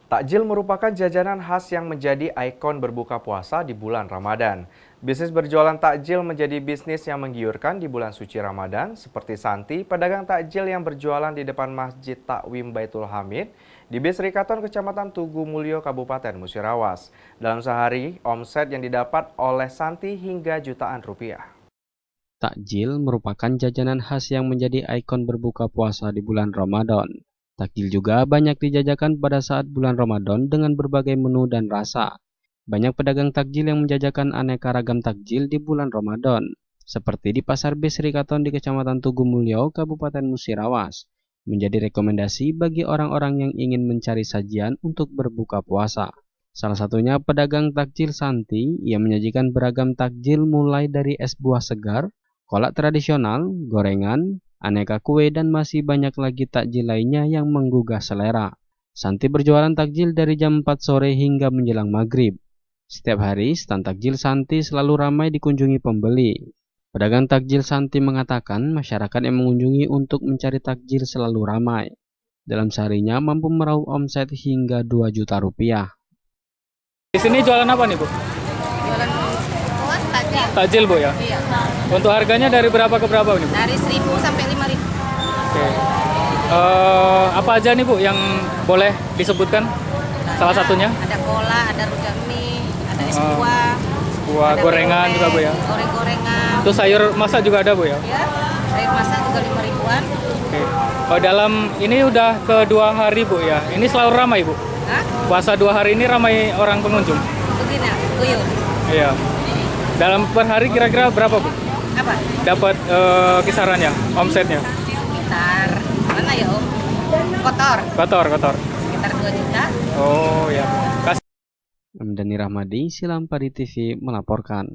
Takjil merupakan jajanan khas yang menjadi ikon berbuka puasa di bulan Ramadan. Bisnis berjualan takjil menjadi bisnis yang menggiurkan di bulan suci Ramadan, seperti Santi, pedagang takjil yang berjualan di depan Masjid Takwim Baitul Hamid di Bisri Katon, Kecamatan Tugu Mulyo, Kabupaten Musirawas. Dalam sehari, omset yang didapat oleh Santi hingga jutaan rupiah. Takjil merupakan jajanan khas yang menjadi ikon berbuka puasa di bulan Ramadan. Takjil juga banyak dijajakan pada saat bulan Ramadan dengan berbagai menu dan rasa. Banyak pedagang takjil yang menjajakan aneka ragam takjil di bulan Ramadan, seperti di Pasar Bisri Katon di Kecamatan Tugu Mulyo, Kabupaten Musirawas, menjadi rekomendasi bagi orang-orang yang ingin mencari sajian untuk berbuka puasa. Salah satunya pedagang takjil Santi yang menyajikan beragam takjil mulai dari es buah segar, kolak tradisional, gorengan, aneka kue, dan masih banyak lagi takjil lainnya yang menggugah selera. Santi berjualan takjil dari jam 4 sore hingga menjelang maghrib. Setiap hari, stand takjil Santi selalu ramai dikunjungi pembeli. Pedagang takjil Santi mengatakan masyarakat yang mengunjungi untuk mencari takjil selalu ramai. Dalam seharinya mampu meraup omset hingga 2 juta rupiah. Di sini jualan apa nih, Bu? Jualan takjil. Takjil, Bu, ya? Iya. Untuk harganya dari berapa ke berapa nih, Bu? Dari 1.000 sampai 5.000. Oke. Apa aja nih, Bu, yang boleh disebutkan? Salah satunya? Ada cola, ada rujak mie, ada es buah. Buah ada gorengan pempek, juga, Bu, ya? Goreng-gorengan. Terus sayur masak juga ada, Bu, ya? Ya, sayur masak juga 5.000-an. Oke. Dalam ini udah kedua hari, Bu, ya? Ini selalu ramai, Bu? Hah? Puasa 2 hari ini ramai orang pengunjung? Begini, guyur. Iya. Dalam per hari kira-kira berapa, Bu? Apa? Dapat kisarannya, omsetnya? Sekitar, mana ya, Om? Kotor. Sekitar 2 juta. Oh, ya. Ramdhani Rahmadi, Silampari TV melaporkan.